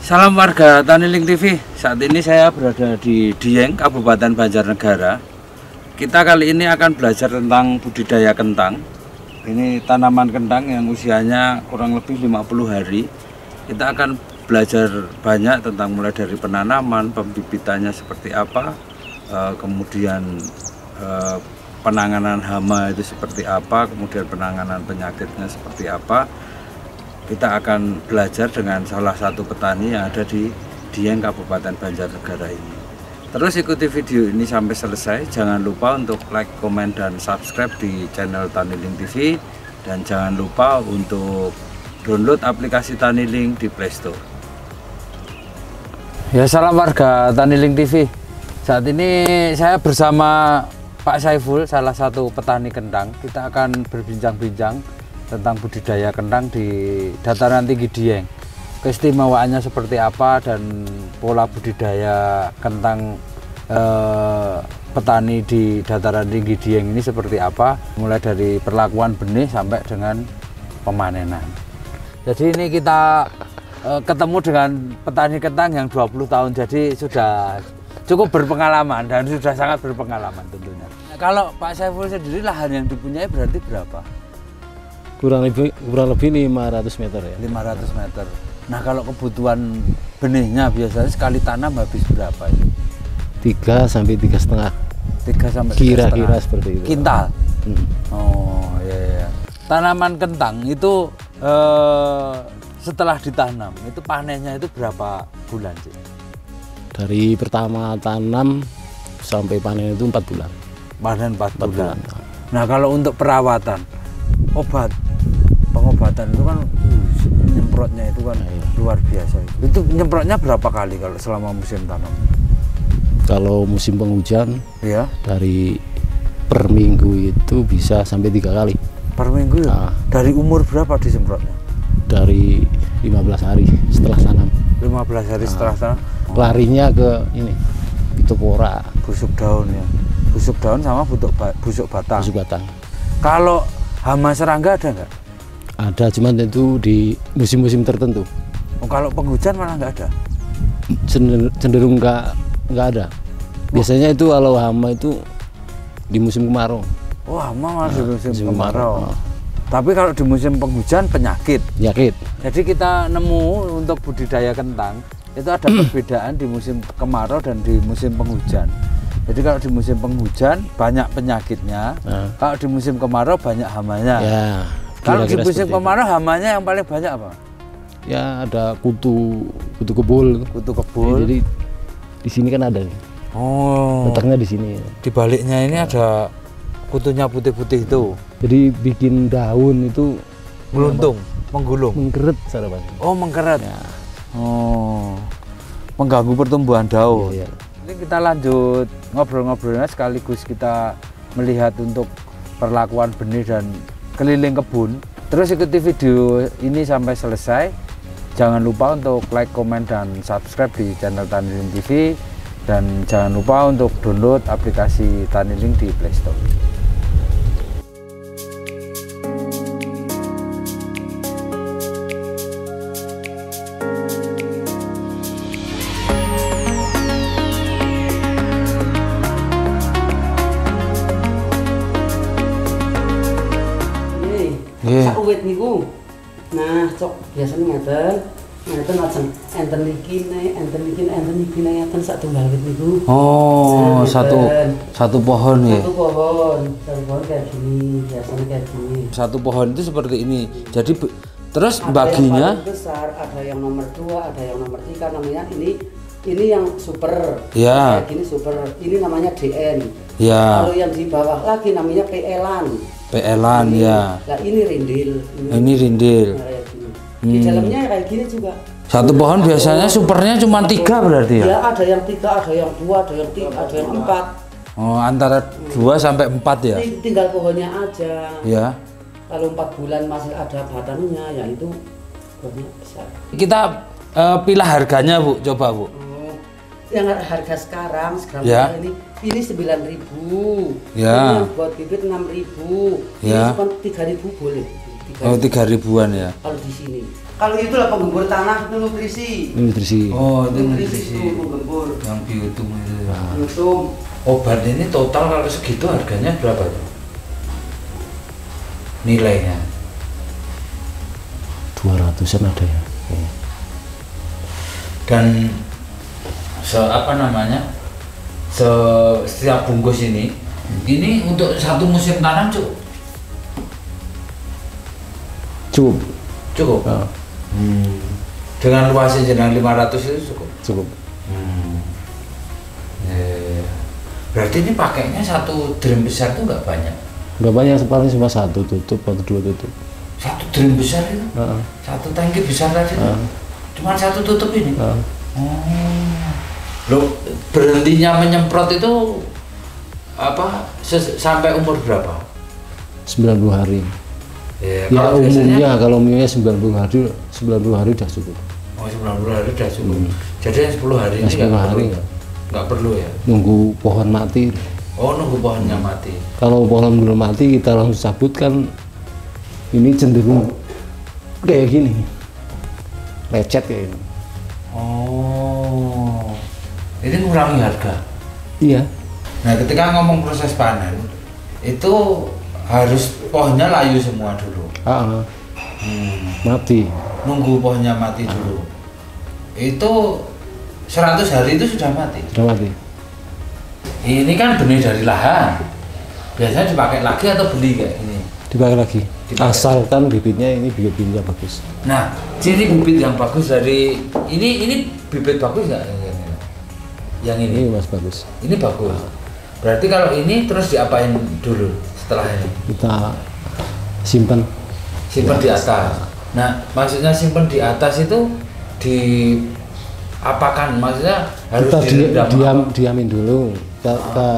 Salam warga Tani Link TV. Saat ini saya berada di Dieng, Kabupaten Banjarnegara. Kita kali ini akan belajar tentang budidaya kentang. Ini tanaman kentang yang usianya kurang lebih 50 hari. Kita akan belajar banyak tentang mulai dari penanaman, pembibitannya seperti apa, kemudian penanganan hama itu seperti apa, kemudian penanganan penyakitnya seperti apa. Kita akan belajar dengan salah satu petani yang ada di Dieng, Kabupaten Banjarnegara ini. Terus ikuti video ini sampai selesai. Jangan lupa untuk like, komen, dan subscribe di channel Tani Link TV. Dan jangan lupa untuk download aplikasi Tani Link di Play Store. Ya, salam warga Tani Link TV. Saat ini saya bersama Pak Saiful, salah satu petani kentang. Kita akan berbincang-bincang tentang budidaya kentang di dataran tinggi Dieng, keistimewaannya seperti apa dan pola budidaya kentang petani di dataran tinggi Dieng ini seperti apa, mulai dari perlakuan benih sampai dengan pemanenan. Jadi ini kita ketemu dengan petani kentang yang 20 tahun, jadi sudah cukup berpengalaman dan sudah sangat berpengalaman tentunya. Nah, kalau Pak Saiful sendiri lahan yang dipunyai berarti berapa? Kurang lebih 500 meter ya. 500 meter. Nah, kalau kebutuhan benihnya biasanya sekali tanam habis berapa itu? 3 sampai 3,5. 3 sampai 3,5. Kira-kira seperti itu. Kintal. Oh, iya. Tanaman kentang itu setelah ditanam itu panennya itu berapa bulan sih? Dari pertama tanam sampai panen itu 4 bulan. Panen 4 bulan. Nah, kalau untuk perawatan, pengobatan itu kan nyemprotnya itu kan luar biasa. Itu nyemprotnya berapa kali kalau selama musim tanam? Kalau musim penghujan ya, dari per minggu itu bisa sampai 3 kali. Per minggu ya? Nah, dari umur berapa disemprotnya? Dari 15 hari setelah tanam. 15 hari setelah tanam? Larinya ke ini, pitopora. Busuk daun ya? Busuk daun sama busuk batang? Busuk batang. Kalau hama serangga ada nggak? Ada, cuman itu di musim-musim tertentu. Oh, kalau penghujan malah nggak ada? Cenderung nggak ada. Biasanya itu kalau hama itu di musim kemarau. Oh, hama masih musim kemarau. Tapi kalau di musim penghujan penyakit. Jadi kita nemu untuk budidaya kentang itu ada perbedaan di musim kemarau dan di musim penghujan. Jadi kalau di musim penghujan banyak penyakitnya, kalau di musim kemarau banyak hamanya. Ya, kalau di musim kemarau hamanya yang paling banyak apa? Ya, ada kutu kebul. Kutu kebul. Jadi di sini kan ada nih. Oh. Letaknya di sini. Di baliknya ini ada kutunya putih-putih itu. Jadi bikin daun itu meluntung, menggulung, mengkeret sarapan. Oh, mengkeret. Ya. Oh. Mengganggu pertumbuhan daun. Ya. Ini kita lanjut ngobrol-ngobrolnya sekaligus kita melihat untuk perlakuan benih dan keliling kebun. Terus ikuti video ini sampai selesai. Jangan lupa untuk like, komen, dan subscribe di channel Tani Link TV. Dan jangan lupa untuk download aplikasi Tani Link di Play Store. Sak uwit niku. Nah, cok biasanya ngeten lajeng enten iki ngeten sak tunggal wit niku. Oh, nah, satu pohon ya. Satu pohon kayak gini, biasanya kayak gini. Satu pohon itu seperti ini. Jadi terus ada baginya yang besar, ada yang nomor 2, ada yang nomor 3, namanya ini yang super. Ya. Kayak gini super. Ini namanya DN. Ya. Kalau yang di bawah lagi namanya PL-an. PL-an ya. Nah, ini rindil. Ini rindil. Nah, di dalamnya kayak gini juga. Satu pohon biasanya supernya cuma 3 berarti ya? Ya, ada yang 3, ada yang 2, ada yang 3, ada yang 4. Oh, antara 2 sampai 4 ya? Tinggal pohonnya aja. Ya. Kalau 4 bulan masih ada batangnya, ya itu pohonnya besar. Kita pilih harganya, Bu. Coba, Bu. Yang harga sekarang ya. Ini 9.000. Ya. Ini yang buat bibit 6.000. Ya. Ini cuma 3.000 boleh. 3.000-an ya. Kalau di sini. Kalau itulah penggembur tanah itu nutrisi. Nutrisi. Oh, itu Nutrisi nutrisi. itu penggembur. Yang biotum itu. Biotum. Obat ini total kalau segitu harganya berapa tuh? Nilainya 200-an ada ya. dan apa namanya, setiap bungkus ini untuk satu musim tanam Cukup. cukup. Ah, Dengan luasnya jenang 500 itu cukup. cukup. Berarti ini pakainya satu drum besar tuh nggak banyak. Nggak banyak, paling cuma 1 tutup atau 2 tutup. Satu drum besar itu, satu tangki besar tadi itu, cuma satu tutup ini. Loh, berhentinya menyemprot itu apa sampai umur berapa? 90 hari. Ya, Ya kalau umumnya 90 hari udah cukup. Oh, 90 hari udah cukup. Jadi yang 10 hari Yang ini 10 hari nggak perlu ya? nunggu pohon mati. Oh, nunggu pohonnya mati. Kalau pohon belum mati kita langsung cabut kan ini cenderung kayak gini, lecet kayak gini. Oh, ini ngurangi harga. Iya. Nah, ketika ngomong proses panen itu harus pohonnya layu semua dulu. Mati. Nunggu pohonnya mati dulu. Itu 100 hari itu sudah mati. Sudah mati. Ini kan benih dari lahan. Biasanya dipakai lagi atau beli kayak ini? Dipakai lagi. Dipakai. Asalkan bibitnya ini bibitnya bagus. Nah, ciri bibit yang bagus dari ini bibit bagus nggak yang ini? Ini mas bagus. Ini bagus. Berarti kalau ini terus diapain dulu setelah ini? Kita simpan. Simpan di atas. Nah, maksudnya simpan di atas itu di apakan? Maksudnya harus Kita direndam. diamin dulu.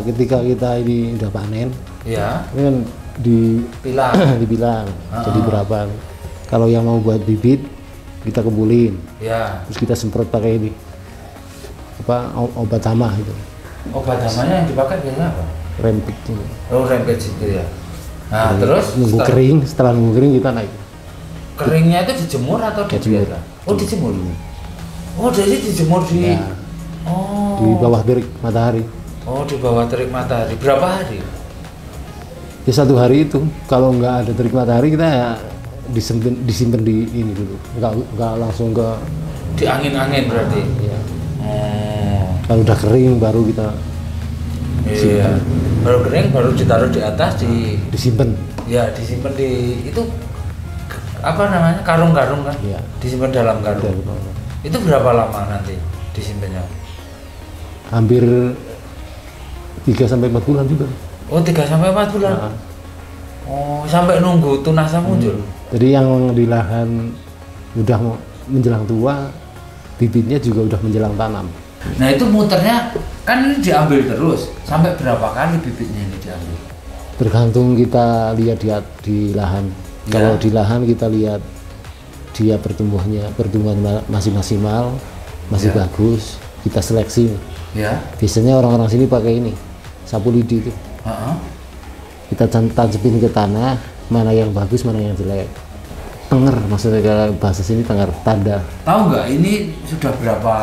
Ketika kita ini udah panen, Ya, ini kan pilah. dibilang jadi berapa. Kalau yang mau buat bibit kita kebulin, Ya. terus kita semprot pakai ini obat hama itu, Obat hamanya yang dipakai biasanya apa? rempit ini. Oh, rampage itu ya. Nah, Jadi, terus setelah nunggu kering kita naik. keringnya itu dijemur atau Dijemur. dibiarkan? Oh, dijemur. Oh, jadi dijemur di Ya, Oh. di bawah terik matahari. Oh, di bawah terik matahari. Berapa hari? Ya 1 hari itu. Kalau nggak ada terik matahari kita ya disimpan di ini dulu. Nggak langsung ke. Di angin-angin berarti. Ya. Oh. Kalau udah kering baru kita Iya. Baru kering baru ditaruh di atas disimpan. ya disimpan di itu apa namanya? Karung-karung kan? Iya. Disimpan dalam karung. Itu berapa lama nanti disimpannya? Hampir 3-4 bulan juga. Oh, 3-4 bulan. Nah. Oh, sampai nunggu tunasnya muncul. Jadi yang di lahan udah mau menjelang tua, bibitnya juga udah menjelang tanam. Nah, itu muternya kan ini diambil terus. Sampai berapa kali bibitnya ini diambil? Tergantung kita lihat di lahan. Ya. Kalau di lahan kita lihat dia pertumbuhan masih maksimal, masih Ya. bagus, kita seleksi. Ya. Biasanya orang-orang sini pakai ini, sapu lidi itu. Heeh. Kita tancapin ke tanah, mana yang bagus, mana yang jelek. Tenger, maksudnya kalau bahasa sini tenger, tanda. Tahu nggak ini sudah berapa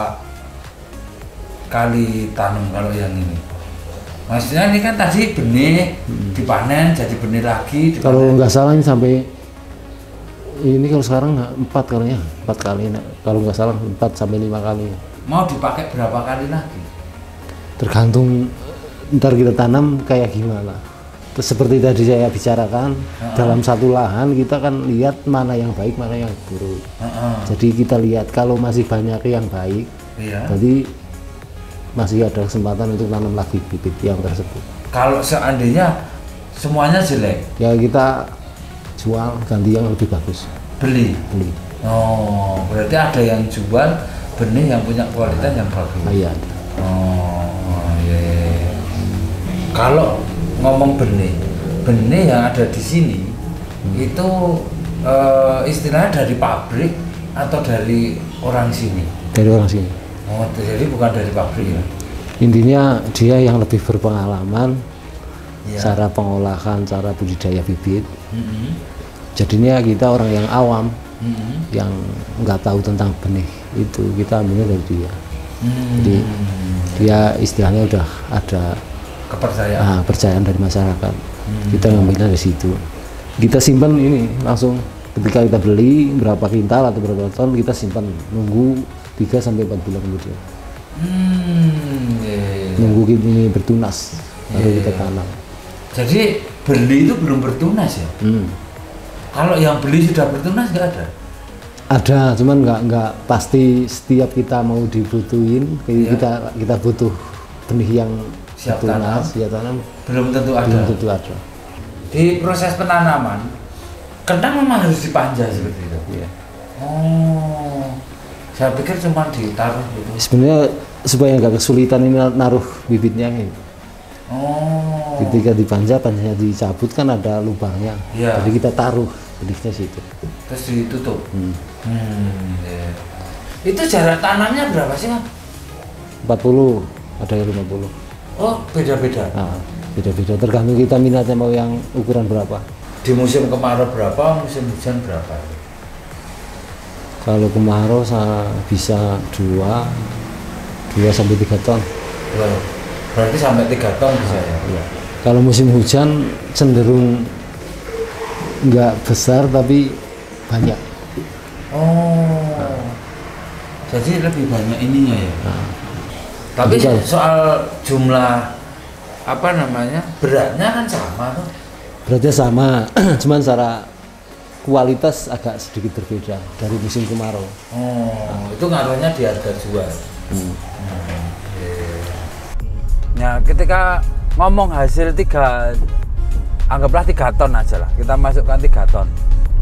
kali tanam kalau yang ini? Maksudnya ini kan tadi benih dipanen jadi benih lagi. Dipanen. Kalau nggak salah ini sampai ini kalau sekarang 4 kali ya, 4 kali. Kalau nggak salah 4-5 kali. Mau dipakai berapa kali lagi? Tergantung ntar kita tanam kayak gimana. Terus seperti tadi saya bicarakan, dalam satu lahan kita kan lihat mana yang baik, mana yang buruk. Jadi kita lihat kalau masih banyak yang baik, Iya. jadi masih ada kesempatan untuk tanam lagi bibit yang tersebut. Kalau seandainya semuanya jelek, Ya kita jual ganti yang lebih bagus, beli. beli. Oh, berarti ada yang jual benih yang punya kualitas yang bagus. Iya. Oh, iya. Kalau ngomong benih yang ada di sini itu istilahnya dari pabrik atau dari orang sini? Dari orang sini. Oh, jadi bukan dari pabrik ya? Intinya dia yang lebih berpengalaman, Iya. cara pengolahan, cara budidaya bibit. Mm-hmm. Jadinya kita orang yang awam yang nggak tahu tentang benih itu, kita ambilnya dari dia. Jadi dia istilahnya udah ada kepercayaan dari masyarakat. Kita ngambilnya dari situ. Kita simpan ini langsung ketika kita beli berapa kintal atau berapa ton, kita simpan nunggu 3 sampai 4 bulan kemudian. Nunggu ini bertunas baru kita tanam. Jadi beli itu belum bertunas ya? Kalau yang beli sudah bertunas nggak ada? Ada, cuman nggak pasti setiap kita mau dibutuhin. Kita butuh benih yang siap bertunas, siap tanam. Belum tentu ada. Belum tentu ada. Di proses penanaman, kentang memang harus dipanja seperti itu. Iya. Oh, saya pikir cuma ditaruh gitu. Sebenarnya supaya nggak kesulitan ini naruh bibitnya ini. Oh. Ketika dipanja, panjanya dicabut kan ada lubangnya. Iya. Jadi kita taruh benihnya situ. Terus ditutup. Yeah. Itu jarak tanamnya berapa sih, Mas? 40, ada yang 50. Oh, beda-beda. Nah, beda-beda tergantung kita minatnya mau yang ukuran berapa. Di musim kemarau berapa, musim hujan berapa? Kalau kemarau bisa 2 sampai 3 ton. Loh, berarti sampai 3 ton bisa ya? Iya. Kalau musim hujan cenderung nggak besar tapi banyak. Oh, jadi lebih banyak ininya ya? Nah, tapi betul. soal jumlah apa namanya, beratnya kan sama tuh? Beratnya sama, cuman secara kualitas agak sedikit berbeda dari musim kemarau. Oh, itu ngaruhnya di harga jual. Nah, ketika ngomong hasil anggaplah 3 ton aja lah, kita masukkan 3 ton.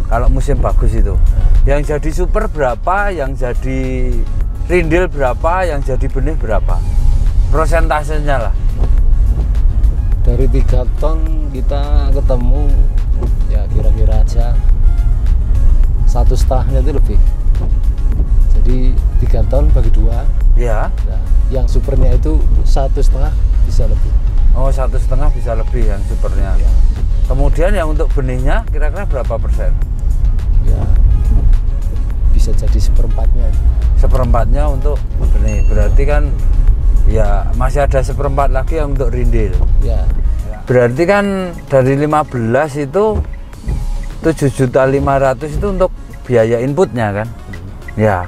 Kalau musim bagus itu, yang jadi super berapa, yang jadi rindil berapa, yang jadi benih berapa, prosentasenya lah. Dari 3 ton kita ketemu ya kira-kira aja 1,5-nya itu lebih. Jadi 3 ton bagi 2. Ya. Nah, yang supernya itu 1,5 bisa lebih. Oh, 1,5 bisa lebih yang supernya. Ya. Kemudian yang untuk benihnya kira-kira berapa persen? Ya, bisa jadi 1/4-nya. 1/4-nya untuk benih. Berarti kan ya masih ada 1/4 lagi yang untuk rindil. Ya. Berarti kan dari 15 itu 7.500.000 itu untuk biaya inputnya kan? Ya.